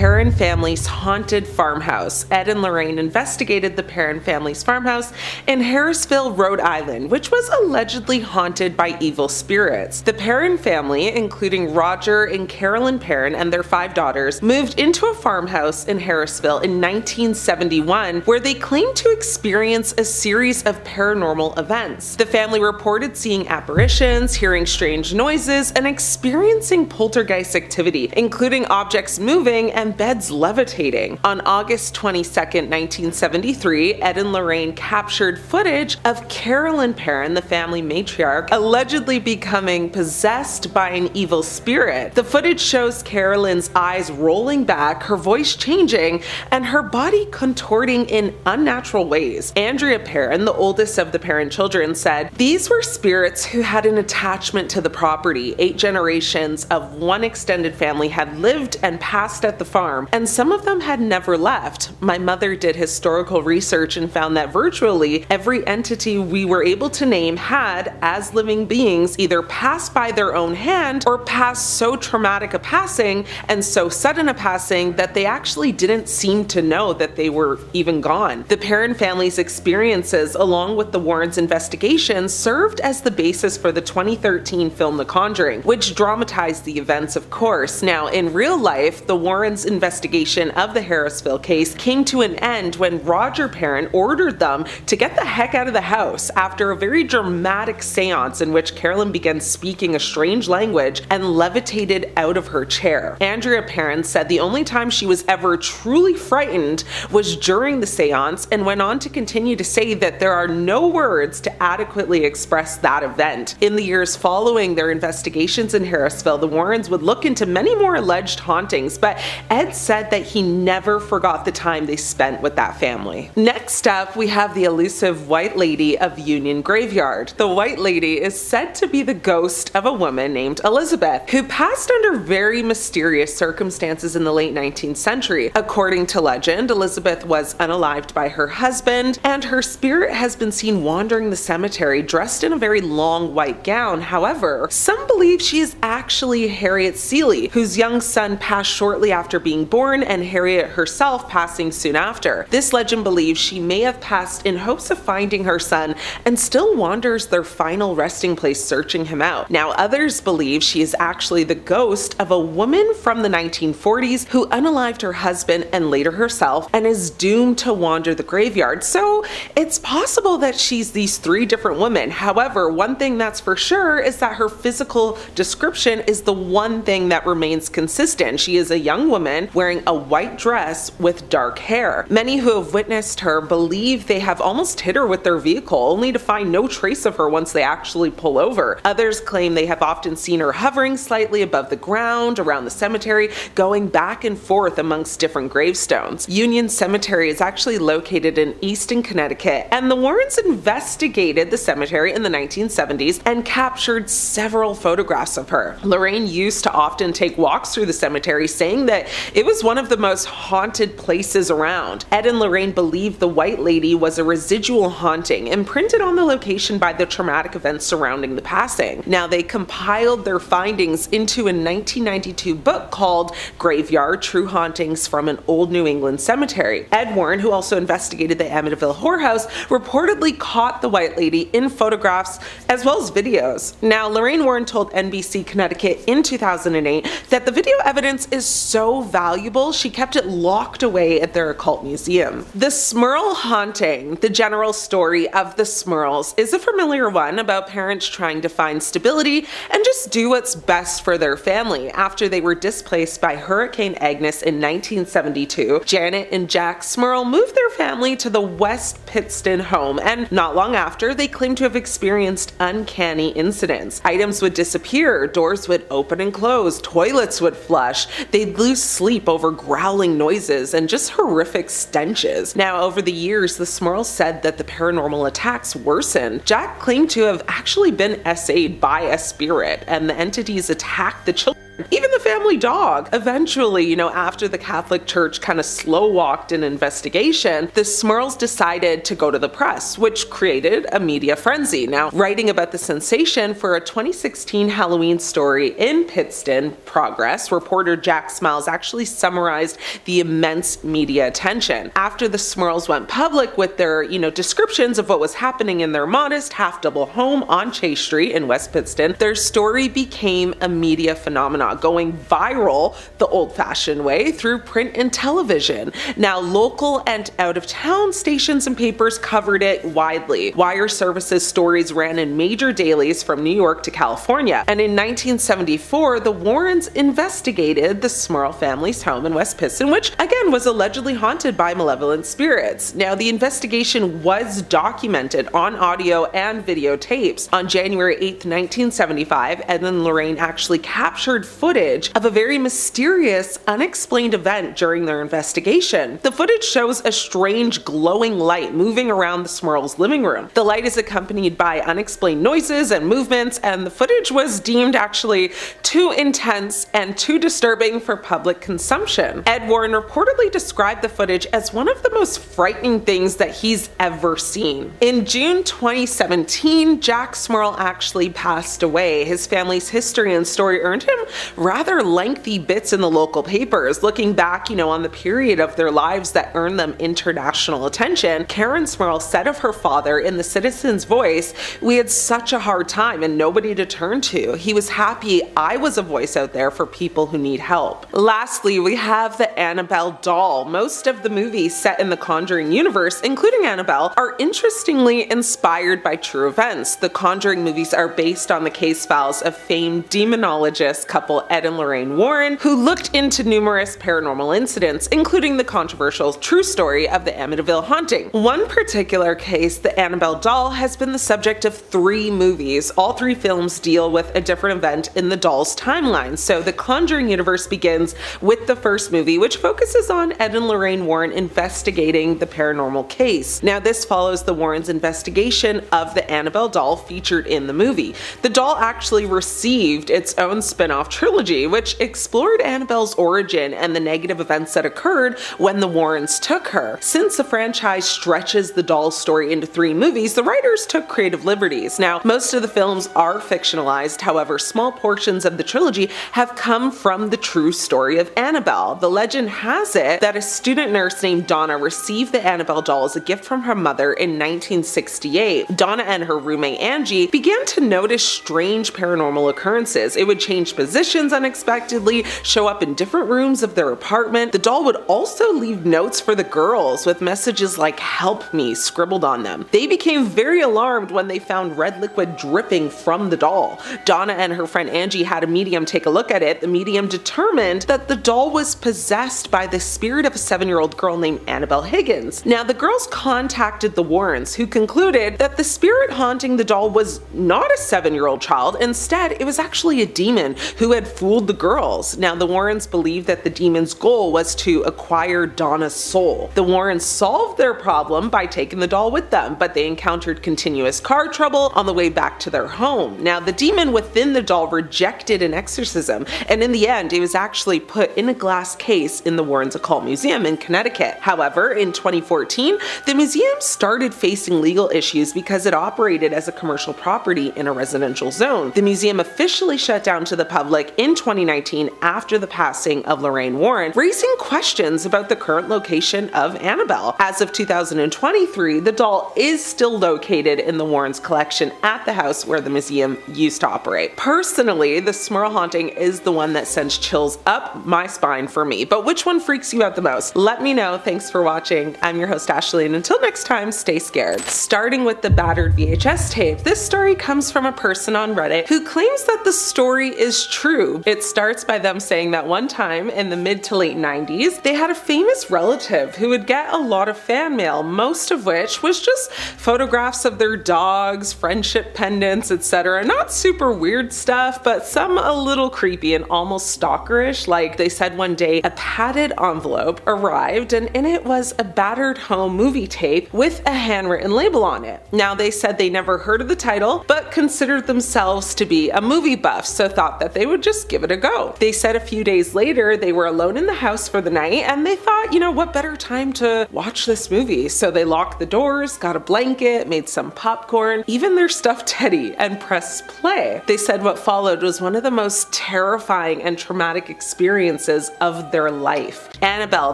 Perron family's haunted farmhouse. Ed and Lorraine investigated the Perron family's farmhouse in Harrisville, Rhode Island, which was allegedly haunted by evil spirits. The Perron family, including Roger and Carolyn Perron and their 5 daughters, moved into a farmhouse in Harrisville in 1971, where they claimed to experience a series of paranormal events. The family reported seeing apparitions, hearing strange noises, and experiencing poltergeist activity, including objects moving and beds levitating. On August 22, 1973, Ed and Lorraine captured footage of Carolyn Perron, the family matriarch, allegedly becoming possessed by an evil spirit. The footage shows Carolyn's eyes rolling back, her voice changing, and her body contorting in unnatural ways. Andrea Perron, the oldest of the Perron children, said, "These were spirits who had an attachment to the property. 8 generations of one extended family had lived and passed at the farm, and some of them had never left. My mother did historical research and found that virtually every entity we were able to name had, as living beings, either passed by their own hand or passed so traumatic a passing and so sudden a passing that they actually didn't seem to know that they were even gone." The Perron family's experiences, along with the Warrens' investigations, served as the basis for the 2013 film The Conjuring, which dramatized the events, of course. Now, in real life, the Warrens' investigation of the Harrisville case came to an end when Roger Perron ordered them to get the heck out of the house after a very dramatic seance in which Carolyn began speaking a strange language and levitated out of her chair. Andrea Perron said the only time she was ever truly frightened was during the seance, and went on to continue to say that there are no words to adequately express that event. In the years following their investigations in Harrisville, the Warrens would look into many more alleged hauntings, but Ed said that he never forgot the time they spent with that family. Next up, we have the elusive White Lady of Union Graveyard. The White Lady is said to be the ghost of a woman named Elizabeth, who passed under very mysterious circumstances in the late 19th century. According to legend, Elizabeth was unalived by her husband, and her spirit has been seen wandering the cemetery dressed in a very long white gown. However, some believe she is actually Harriet Seeley, whose young son passed shortly after being born, and Harriet herself passing soon after. This legend believes she may have passed in hopes of finding her son and still wanders their final resting place searching him out. Now, others believe she is actually the ghost of a woman from the 1940s who unalived her husband and later herself and is doomed to wander the graveyard. So it's possible that she's these 3 different women. However, one thing that's for sure is that her physical description is the one thing that remains consistent. She is a young woman wearing a white dress with dark hair. Many who have witnessed her believe they have almost hit her with their vehicle, only to find no trace of her once they actually pull over. Others claim they have often seen her hovering slightly above the ground around the cemetery, going back and forth amongst different gravestones. Union Cemetery is actually located in Easton, Connecticut, and the Warrens investigated the cemetery in the 1970s and captured several photographs of her. Lorraine used to often take walks through the cemetery, saying that it was one of the most haunted places around. Ed and Lorraine believed the White Lady was a residual haunting imprinted on the location by the traumatic events surrounding the passing. Now, they compiled their findings into a 1992 book called Graveyard: True Hauntings from an Old New England Cemetery. Ed Warren, who also investigated the Amityville whorehouse, reportedly caught the White Lady in photographs as well as videos. Now, Lorraine Warren told NBC Connecticut in 2008 that the video evidence is so valuable she kept it locked away at their occult museum. The Smurl haunting, the general story of the Smurls, is a familiar one about parents trying to find stability and just do what's best for their family. After they were displaced by Hurricane Agnes in 1972, Janet and Jack Smurl moved their family to the West Pittston home, and not long after, they claimed to have experienced uncanny incidents. Items would disappear, doors would open and close, toilets would flush, they'd lose sleep over growling noises and just horrific stenches. Now, over the years, the Smurls said that the paranormal attacks worsened. Jack claimed to have actually been SA'd by a spirit, and the entities attacked the children even the family dog. Eventually, after the Catholic Church kind of slow walked an investigation, the Smurls decided to go to the press, which created a media frenzy. Now, writing about the sensation for a 2016 Halloween story in Pittston Progress, reporter Jack Smiles actually summarized the immense media attention. After the Smurls went public with their, descriptions of what was happening in their modest half-double home on Chase Street in West Pittston, their story became a media phenomenon, going viral the old-fashioned way through print and television. Now, local and out-of-town stations and papers covered it widely. Wire Service's stories ran in major dailies from New York to California, and in 1974, the Warrens investigated the Smurl family's home in West Pittston, which again was allegedly haunted by malevolent spirits. Now, the investigation was documented on audio and videotapes. On January 8th, 1975, Ed and Lorraine actually captured footage of a very mysterious, unexplained event during their investigation. The footage shows a strange glowing light moving around the Smurls' living room. The light is accompanied by unexplained noises and movements, and the footage was deemed actually too intense and too disturbing for public consumption. Ed Warren reportedly described the footage as one of the most frightening things that he's ever seen. In June 2017, Jack Smurl actually passed away. His family's history and story earned him rather lengthy bits in the local papers. Looking back, on the period of their lives that earned them international attention, Karen Smurl said of her father in the Citizen's Voice, "We had such a hard time and nobody to turn to. He was happy I was a voice out there for people who need help." Lastly, we have the Annabelle doll. Most of the movies set in the Conjuring universe, including Annabelle, are interestingly inspired by true events. The Conjuring movies are based on the case files of famed demonologist couple Ed and Lorraine Warren, who looked into numerous paranormal incidents, including the controversial true story of the Amityville haunting. One particular case, the Annabelle doll, has been the subject of 3 movies. All 3 films deal with a different event in the doll's timeline. So the Conjuring universe begins with the first movie, which focuses on Ed and Lorraine Warren investigating the paranormal case. Now, this follows the Warrens' investigation of the Annabelle doll featured in the movie. The doll actually received its own spin-off trilogy, which explored Annabelle's origin and the negative events that occurred when the Warrens took her. Since the franchise stretches the doll's story into 3 movies, the writers took creative liberties. Now, most of the films are fictionalized, however, small portions of the trilogy have come from the true story of Annabelle. The legend has it that a student nurse named Donna received the Annabelle doll as a gift from her mother in 1968. Donna and her roommate Angie began to notice strange paranormal occurrences. It would change positions unexpectedly, show up in different rooms of their apartment. The doll would also leave notes for the girls with messages like "help me" scribbled on them. They became very alarmed when they found red liquid dripping from the doll. Donna and her friend Angie had a medium take a look at it. The medium determined that the doll was possessed by the spirit of a 7-year-old girl named Annabelle Higgins. Now, the girls contacted the Warrens, who concluded that the spirit haunting the doll was not a 7-year-old child. Instead, it was actually a demon who had fooled the girls. Now, the Warrens believed that the demon's goal was to acquire Donna's soul. The Warrens solved their problem by taking the doll with them, but they encountered continuous car trouble on the way back to their home. Now, the demon within the doll rejected an exorcism, and in the end, it was actually put in a glass case in the Warrens Occult Museum in Connecticut. However, in 2014, the museum started facing legal issues because it operated as a commercial property in a residential zone. The museum officially shut down to the public in 2019 after the passing of Lorraine Warren, raising questions about the current location of Annabelle. As of 2023, the doll is still located in the Warrens' collection at the house where the museum used to operate. Personally, the Smurl haunting is the one that sends chills up my spine for me, but which one freaks you out the most? Let me know. Thanks for watching. I'm your host Ashley, and until next time, stay scared. Starting with the battered VHS tape, this story comes from a person on Reddit who claims that the story is true. It starts by them saying that one time in the mid to late 90s, they had a famous relative who would get a lot of fan mail, most of which was just photographs of their dogs, friendship pendants, etc. Not super weird stuff, but some a little creepy and almost stalkerish. Like, they said one day a padded envelope arrived and in it was a battered home movie tape with a handwritten label on it. Now, they said they never heard of the title, but considered themselves to be a movie buff, so thought that they would just give it a go. They said a few days later they were alone in the house for the night and they thought, what better time to watch this movie? So they locked the doors, got a blanket, made some popcorn, even their stuffed teddy, and pressed play. They said what followed was one of the most terrifying and traumatic experiences of their life. Annabelle,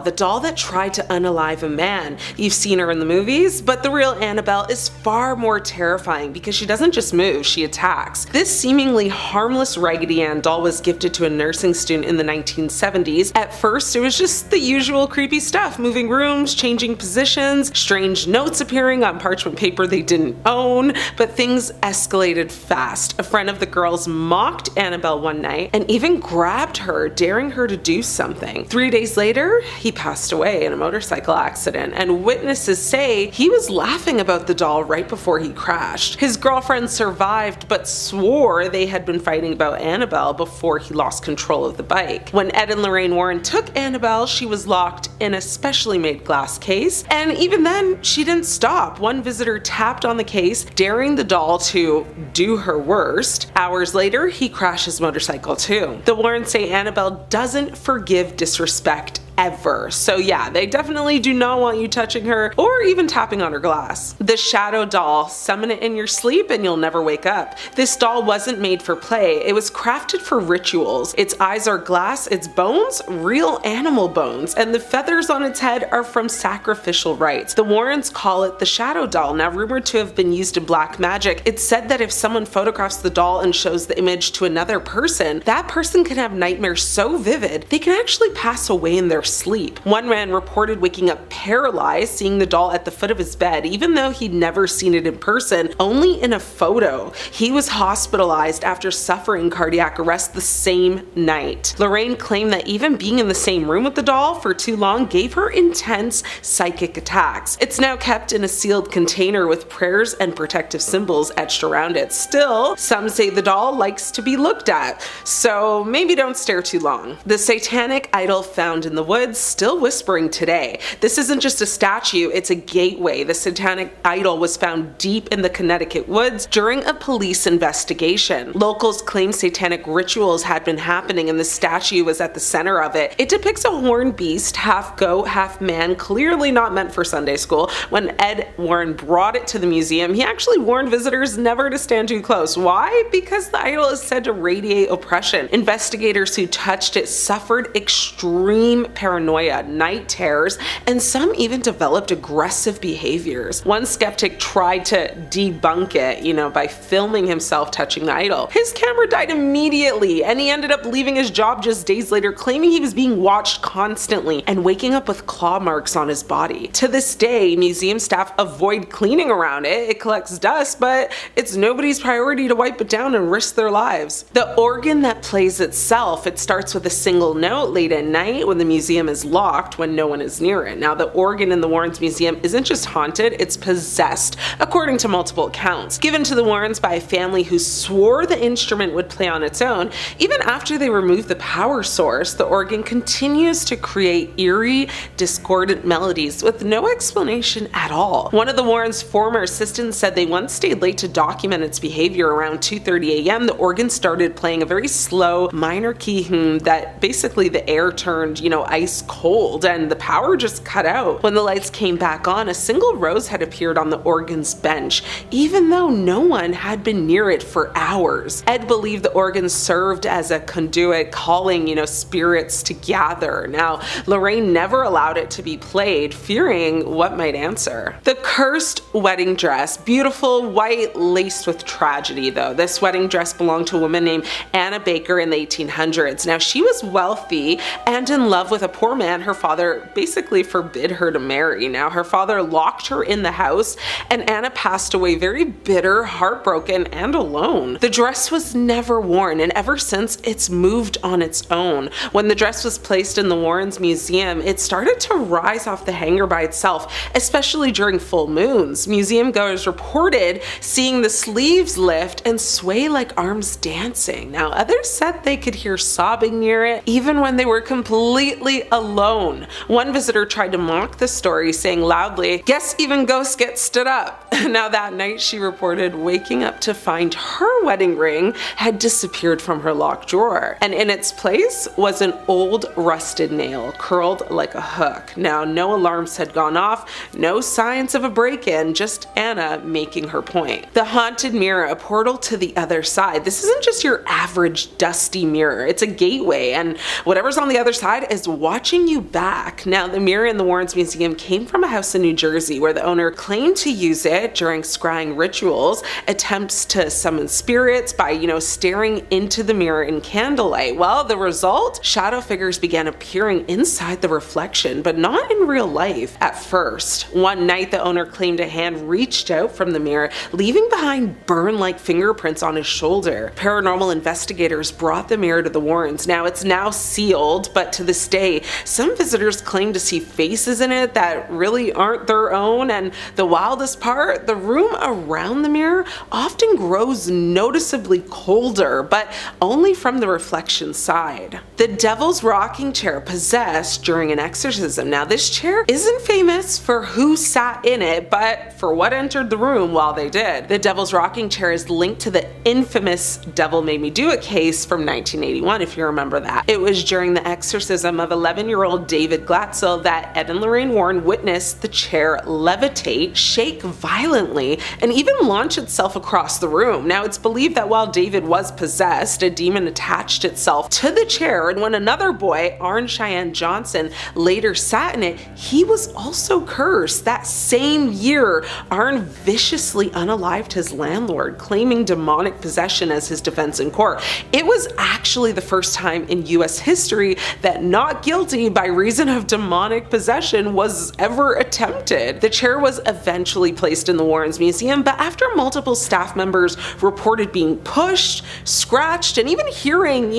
the doll that tried to unalive a man. You've seen her in the movies, but the real Annabelle is far more terrifying because she doesn't just move, she attacks. This seemingly harmless Raggedy Ann doll was gifted to a nursing student in the 1970s. At first, it was just the usual creepy stuff, moving rooms, changing positions, strange notes appearing on parchment paper they didn't own, but things escalated fast. A friend of the girls mocked Annabelle one night and even grabbed her, daring her to do something. 3 days later, he passed away in a motorcycle accident, and witnesses say he was laughing about the doll right before he crashed. His girlfriend survived, but swore they had been fighting about Annabelle before he lost control of the bike. When Ed and Lorraine Warren took Annabelle, she was locked in a specially made glass case, and even then, she didn't stop. One visitor tapped on the case, daring the doll to do her worst. Hours later, he crashed his motorcycle too. The Warrens say Annabelle doesn't forgive disrespect ever. So yeah, they definitely do not want you touching her or even tapping on her glass. The shadow doll, summon it in your sleep and you'll never wake up. This doll wasn't made for play, it was crafted for rituals. Its eyes are glass, its bones, real animal bones, and the feathers on its head are from sacrificial rites. The Warrens call it the shadow doll, now rumored to have been used in black magic. It's said that if someone photographs the doll and shows the image to another person, that person can have nightmares so vivid they can actually pass away in their sleep. One man reported waking up paralyzed, seeing the doll at the foot of his bed, even though he'd never seen it in person, only in a photo. He was hospitalized after suffering cardiac arrest the same night. Lorraine claimed that even being in the same room with the doll for too long gave her intense psychic attacks. It's now kept in a sealed container with prayers and protective symbols etched around it. Still, some say the doll likes to be looked at, so maybe don't stare too long. The satanic idol found in the woods still whispering today. This isn't just a statue, it's a gateway. The satanic idol was found deep in the Connecticut woods during a police investigation. Locals claim satanic rituals had been happening and the statue was at the center of it. It depicts a horned beast, half goat, half man, clearly not meant for Sunday school. When Ed Warren brought it to the museum, he actually warned visitors never to stand too close. Why? Because the idol is said to radiate oppression. Investigators who touched it suffered extreme paranoia, night terrors, and some even developed aggressive behaviors. One skeptic tried to debunk it, by filming himself touching the idol. His camera died immediately, and he ended up leaving his job just days later, claiming he was being watched constantly and waking up with claw marks on his body. To this day, museum staff avoid cleaning around it. It collects dust, but it's nobody's priority to wipe it down and risk their lives. The organ that plays itself, it starts with a single note late at night when the museum is locked when no one is near it. Now, the organ in the Warrens Museum isn't just haunted, it's possessed, according to multiple accounts. Given to the Warrens by a family who swore the instrument would play on its own, even after they removed the power source, the organ continues to create eerie, discordant melodies with no explanation at all. One of the Warrens' former assistants said they once stayed late to document its behavior. Around 2:30 a.m., the organ started playing a very slow minor key that basically the air turned, ice cold, and the power just cut out. When the lights came back on, a single rose had appeared on the organ's bench, even though no one had been near it for hours. Ed believed the organ served as a conduit, calling, spirits to gather. Now, Lorraine never allowed it to be played, fearing what might answer. The cursed wedding dress, beautiful white laced with tragedy though. This wedding dress belonged to a woman named Anna Baker in the 1800s. Now, she was wealthy and in love with a poor man her father basically forbid her to marry. Now, her father locked her in the house and Anna passed away very bitter, heartbroken, and alone. The dress was never worn, and ever since it's moved on its own. When the dress was placed in the Warrens Museum, it started to rise off the hanger by itself, especially during full moons. Museum goers reported seeing the sleeves lift and sway like arms dancing. Now, others said they could hear sobbing near it, even when they were completely completely alone. One visitor tried to mock the story, saying loudly, "Guess even ghosts get stood up." Now that night, she reported waking up to find her wedding ring had disappeared from her locked drawer, and in its place was an old rusted nail curled like a hook. Now, no alarms had gone off, no signs of a break-in, just Anna making her point. The haunted mirror, a portal to the other side. This isn't just your average dusty mirror, it's a gateway, and whatever's on the other side is watching you back. Now, the mirror in the Warrens Museum came from a house in New Jersey where the owner claimed to use it during scrying rituals, attempts to summon spirits by, staring into the mirror in candlelight. Well, the result? Shadow figures began appearing inside the reflection, but not in real life at first. One night, the owner claimed a hand reached out from the mirror, leaving behind burn-like fingerprints on his shoulder. Paranormal investigators brought the mirror to the Warrens. Now, it's now sealed, but to this day, some visitors claim to see faces in it that really aren't their own, and the wildest part, the room around the mirror often grows noticeably colder, but only from the reflection side. The Devil's Rocking Chair possessed during an exorcism. Now, this chair isn't famous for who sat in it, but for what entered the room while they did. The Devil's Rocking Chair is linked to the infamous Devil Made Me Do It case from 1981, if you remember that. It was during the exorcism of 11-year-old David Glatzel that Ed and Lorraine Warren witnessed the chair levitate, shake violently, and even launch itself across the room. Now, it's believed that while David was possessed, a demon attached itself to the chair, and when another boy, Arn Cheyenne Johnson, later sat in it, he was also cursed. That same year, Arn viciously unalived his landlord, claiming demonic possession as his defense in court. It was actually the first time in US history that not guilty by reason of demonic possession was ever attempted. The chair was eventually placed in the Warrens Museum, but after multiple staff members reported being pushed, scratched, and even hearing,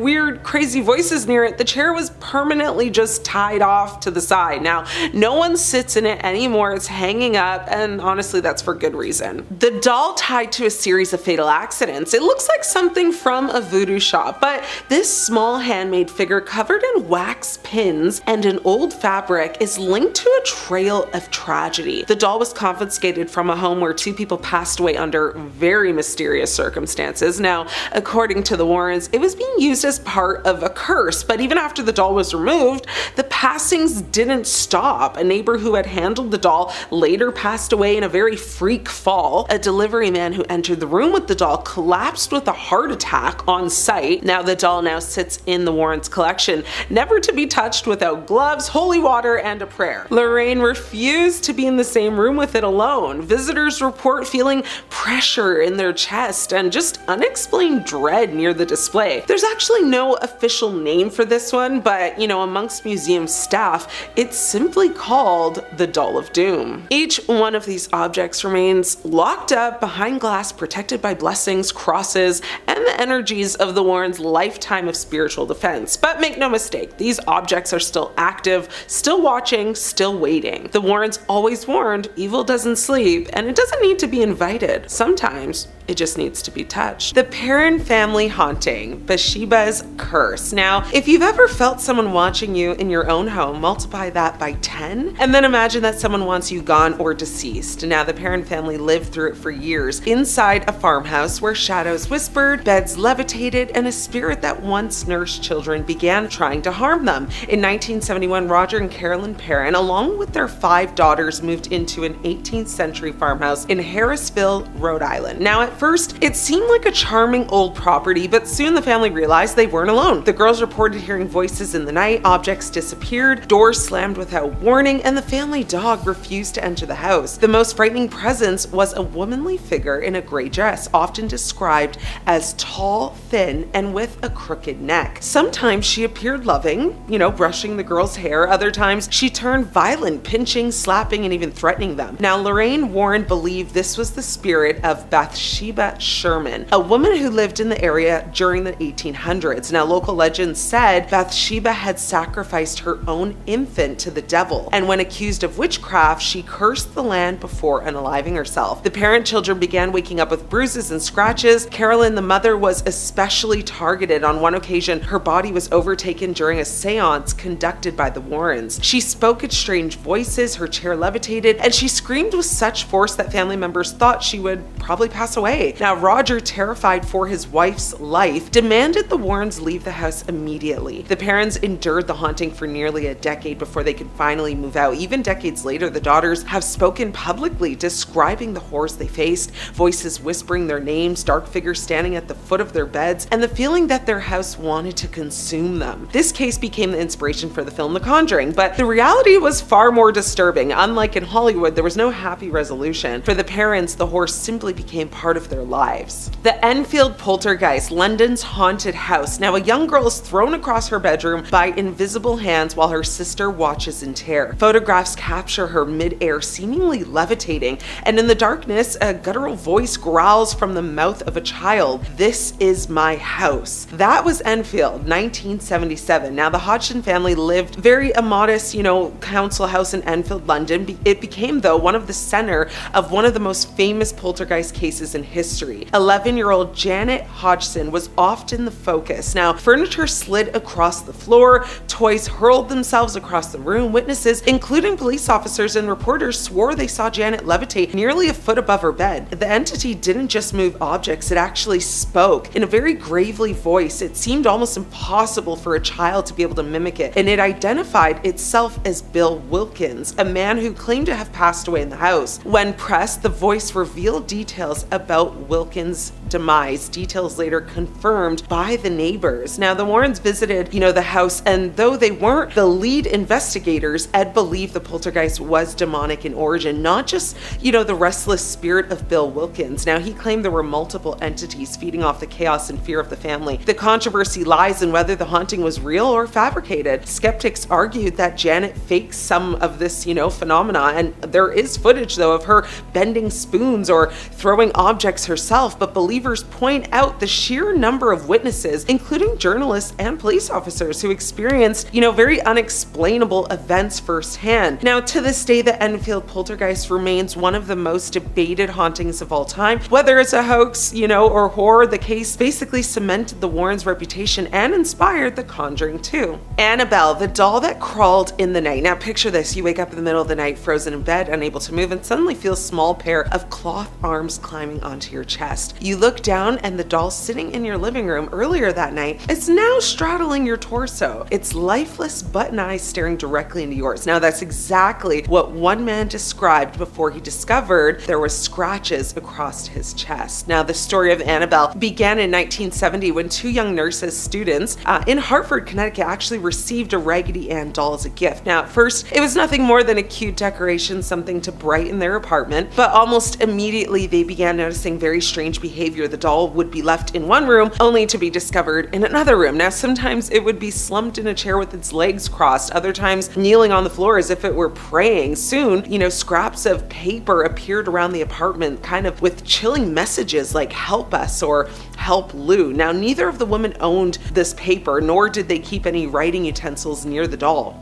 weird, crazy voices near it, the chair was permanently just tied off to the side. Now, no one sits in it anymore. It's hanging up, and honestly, that's for good reason. The doll tied to a series of fatal accidents. It looks like something from a voodoo shop, but this small handmade figure covered in wax pins and an old fabric is linked to a trail of tragedy. The doll was confiscated from a home where two people passed away under very mysterious circumstances. Now, according to the Warrens, it was being used as part of a curse, but even after the doll was removed, the passings didn't stop. A neighbor who had handled the doll later passed away in a very freak fall. A delivery man who entered the room with the doll collapsed with a heart attack on site. Now, the doll now sits in the Warrens collection, never to be touched without gloves, holy water, and a prayer. Lorraine refused to be in the same room with it alone. Visitors report feeling pressure in their chest and just unexplained dread near the display. There's actually no official name for this one, but amongst museum staff, it's simply called the Doll of Doom. Each one of these objects remains locked up behind glass, protected by blessings, crosses, and the energies of the Warrens' lifetime of spiritual defense. But make no mistake, these objects are still active, still watching, still waiting. The Warrens always warned, evil doesn't sleep, and it doesn't need to be invited. Sometimes it just needs to be touched. The Perron family haunting, Bathsheba's curse. Now, if you've ever felt someone watching you in your own home, multiply that by 10, and then imagine that someone wants you gone or deceased. Now, the Perron family lived through it for years, inside a farmhouse where shadows whispered, beds levitated, and a spirit that once nursed children began trying to harm them. In 1971, Roger and Carolyn Perron, along with their 5 daughters, moved into an 18th century farmhouse in Harrisville, Rhode Island. Now, at first, it seemed like a charming old property, but soon the family realized they weren't alone. The girls reported hearing voices in the night, objects disappeared, doors slammed without warning, and the family dog refused to enter the house. The most frightening presence was a womanly figure in a gray dress, often described as tall, thin, and with a crooked neck. Sometimes she appeared loving, brushing the girls' hair. Other times she turned violent, pinching, slapping, and even threatening them. Now, Lorraine Warren believed this was the spirit of Bathsheba, Bathsheba Sherman, a woman who lived in the area during the 1800s. Now, local legends said Bathsheba had sacrificed her own infant to the devil, and when accused of witchcraft, she cursed the land before unaliving herself. The parent children began waking up with bruises and scratches. Carolyn, the mother, was especially targeted. On one occasion, her body was overtaken during a seance conducted by the Warrens. She spoke in strange voices, her chair levitated, and she screamed with such force that family members thought she would probably pass away. Now, Roger, terrified for his wife's life, demanded the Warrens leave the house immediately. The parents endured the haunting for nearly a decade before they could finally move out. Even decades later, the daughters have spoken publicly describing the horrors they faced, voices whispering their names, dark figures standing at the foot of their beds, and the feeling that their house wanted to consume them. This case became the inspiration for the film The Conjuring, but the reality was far more disturbing. Unlike in Hollywood, there was no happy resolution. For the parents, the horror simply became part of their lives. The Enfield poltergeist, London's haunted house. Now, a young girl is thrown across her bedroom by invisible hands while her sister watches in terror. Photographs capture her mid-air, seemingly levitating, and in the darkness, a guttural voice growls from the mouth of a child, "This is my house." That was Enfield, 1977. Now, the Hodgson family lived very modest, council house in Enfield, London. It became, though, one of the center of one of the most famous poltergeist cases in history. 11-year-old Janet Hodgson was often the focus. Now, furniture slid across the floor, toys hurled themselves across the room. Witnesses, including police officers and reporters, swore they saw Janet levitate nearly a foot above her bed. The entity didn't just move objects, it actually spoke in a very gravely voice. It seemed almost impossible for a child to be able to mimic it, and it identified itself as Bill Wilkins, a man who claimed to have passed away in the house. When pressed, the voice revealed details about Wilkins' demise, details later confirmed by the neighbors. Now, the Warrens visited, the house, and though they weren't the lead investigators, Ed believed the poltergeist was demonic in origin, not just, the restless spirit of Bill Wilkins. Now, he claimed there were multiple entities feeding off the chaos and fear of the family. The controversy lies in whether the haunting was real or fabricated. Skeptics argued that Janet faked some of this, phenomena, and there is footage, though, of her bending spoons or throwing objects herself, but believers point out the sheer number of witnesses, including journalists and police officers, who experienced, very unexplainable events firsthand. Now, to this day, the Enfield poltergeist remains one of the most debated hauntings of all time. Whether it's a hoax, or horror, the case basically cemented the Warrens' reputation and inspired The Conjuring 2. Annabelle, the doll that crawled in the night. Now, picture this. You wake up in the middle of the night, frozen in bed, unable to move, and suddenly feel a small pair of cloth arms climbing onto your chest. You look down, and the doll sitting in your living room earlier that night is now straddling your torso. Its lifeless button eyes staring directly into yours. Now, that's exactly what one man described before he discovered there were scratches across his chest. Now, the story of Annabelle began in 1970 when two young nurses students in Hartford, Connecticut, actually received a Raggedy Ann doll as a gift. Now, at first, it was nothing more than a cute decoration, something to brighten their apartment, but almost immediately they began noticing very strange behavior. The doll would be left in one room only to be discovered in another room. Now, sometimes it would be slumped in a chair with its legs crossed, other times kneeling on the floor as if it were praying. Soon, scraps of paper appeared around the apartment, kind of with chilling messages like "help us" or "help Lou." Now, neither of the women owned this paper, nor did they keep any writing utensils near the doll.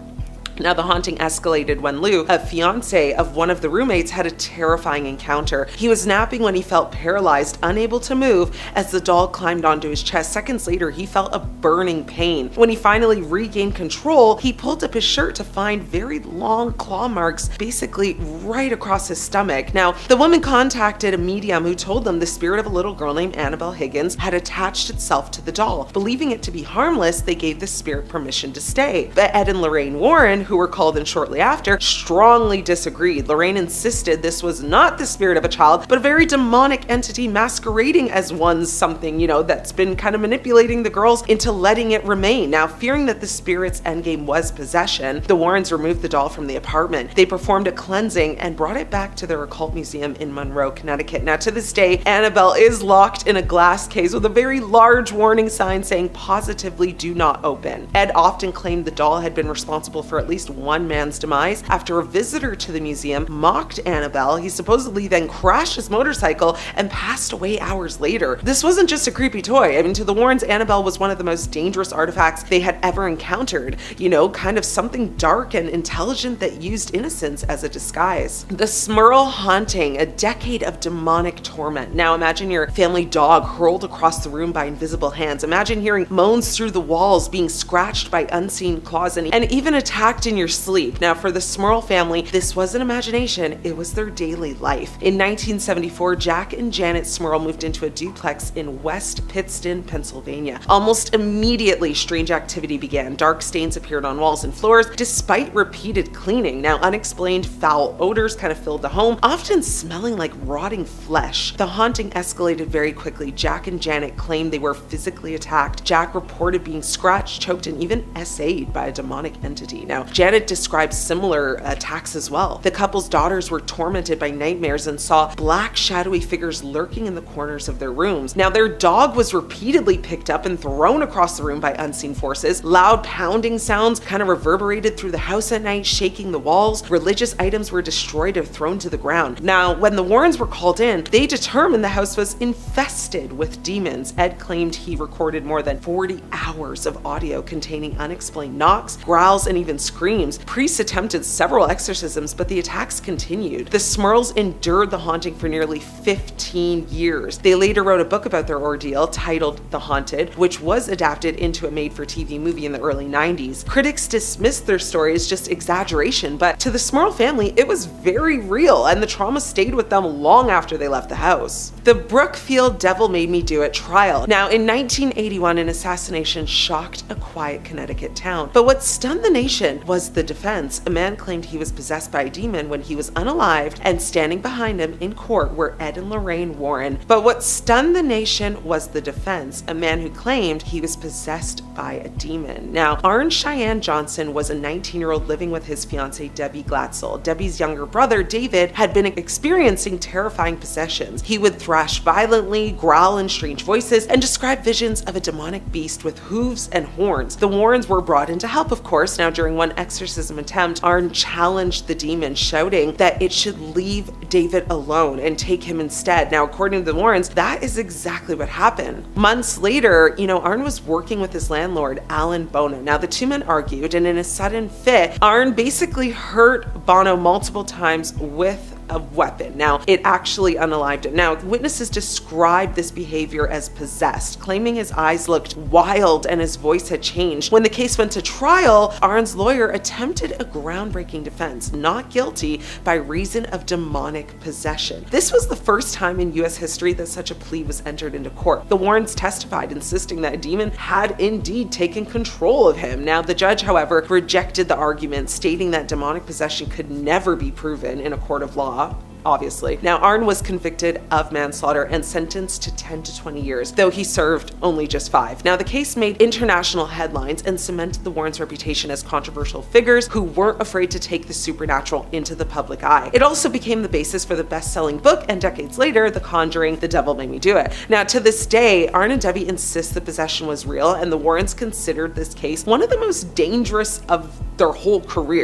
Now, the haunting escalated when Lou, a fiance of one of the roommates, had a terrifying encounter. He was napping when he felt paralyzed, unable to move, as the doll climbed onto his chest. Seconds later, he felt a burning pain. When he finally regained control, he pulled up his shirt to find very long claw marks basically right across his stomach. Now, the woman contacted a medium who told them the spirit of a little girl named Annabelle Higgins had attached itself to the doll. Believing it to be harmless, they gave the spirit permission to stay. But Ed and Lorraine Warren, who were called in shortly after, strongly disagreed. Lorraine insisted this was not the spirit of a child, but a very demonic entity masquerading as one's something, that's been kind of manipulating the girls into letting it remain. Now, fearing that the spirit's endgame was possession, the Warrens removed the doll from the apartment. They performed a cleansing and brought it back to their occult museum in Monroe, Connecticut. Now, to this day, Annabelle is locked in a glass case with a very large warning sign saying positively "do not open." Ed often claimed the doll had been responsible for at least least one man's demise after a visitor to the museum mocked Annabelle. He supposedly then crashed his motorcycle and passed away hours later. This wasn't just a creepy toy. I mean, to the Warrens, Annabelle was one of the most dangerous artifacts they had ever encountered. You know, kind of something dark and intelligent that used innocence as a disguise. The Smurl haunting, a decade of demonic torment. Now imagine your family dog hurled across the room by invisible hands. Imagine hearing moans through the walls, being scratched by unseen claws, and even attacked in your sleep. Now for the Smurl family, this wasn't imagination, it was their daily life. In 1974, Jack and Janet Smurl moved into a duplex in West Pittston, Pennsylvania. Almost immediately, strange activity began. Dark stains appeared on walls and floors despite repeated cleaning. Now unexplained foul odors kind of filled the home, often smelling like rotting flesh. The haunting escalated very quickly. Jack and Janet claimed they were physically attacked. Jack reported being scratched, choked, and even essayed by a demonic entity. Now, Janet described similar attacks as well. The couple's daughters were tormented by nightmares and saw black shadowy figures lurking in the corners of their rooms. Now, their dog was repeatedly picked up and thrown across the room by unseen forces. Loud pounding sounds kind of reverberated through the house at night, shaking the walls. Religious items were destroyed or thrown to the ground. Now, when the Warrens were called in, they determined the house was infested with demons. Ed claimed he recorded more than 40 hours of audio containing unexplained knocks, growls, and even screams. Priests attempted several exorcisms, but the attacks continued. The Smurls endured the haunting for nearly 15 years. They later wrote a book about their ordeal titled The Haunted, which was adapted into a made-for-TV movie in the early 90s. Critics dismissed their story as just exaggeration, but to the Smurl family, it was very real, and the trauma stayed with them long after they left the house. The Brookfield Devil Made Me Do It trial. Now, in 1981, an assassination shocked a quiet Connecticut town. But what stunned the nation was the defense. A man claimed he was possessed by a demon when he was unalived, and standing behind him in court were Ed and Lorraine Warren. But what stunned the nation was the defense. A man who claimed he was possessed by a demon. Now, Arn Cheyenne Johnson was a 19-year-old living with his fiancée Debbie Glatzel. Debbie's younger brother David had been experiencing terrifying possessions. He would thrash violently, growl in strange voices, and describe visions of a demonic beast with hooves and horns. The Warrens were brought in to help, of course. Now, during one exorcism attempt, Arn challenged the demon, shouting that it should leave David alone and take him instead. Now, according to the Warrens, that is exactly what happened. Months later, Arn was working with his landlord, Alan Bono. Now, the two men argued, and in a sudden fit, Arn basically hurt Bono multiple times with a weapon. Now, it actually unalived him. Now, witnesses described this behavior as possessed, claiming his eyes looked wild and his voice had changed. When the case went to trial, Arn's lawyer attempted a groundbreaking defense, not guilty by reason of demonic possession. This was the first time in U.S. history that such a plea was entered into court. The Warrens testified, insisting that a demon had indeed taken control of him. Now, the judge, however, rejected the argument, stating that demonic possession could never be proven in a court of law. Obviously. Now, Arn was convicted of manslaughter and sentenced to 10 to 20 years, though he served only just 5. Now, the case made international headlines and cemented the Warrens' reputation as controversial figures who weren't afraid to take the supernatural into the public eye. It also became the basis for the best-selling book, and decades later, The Conjuring, The Devil Made Me Do It. Now, to this day, Arn and Debbie insist the possession was real, and the Warrens considered this case one of the most dangerous of their whole career.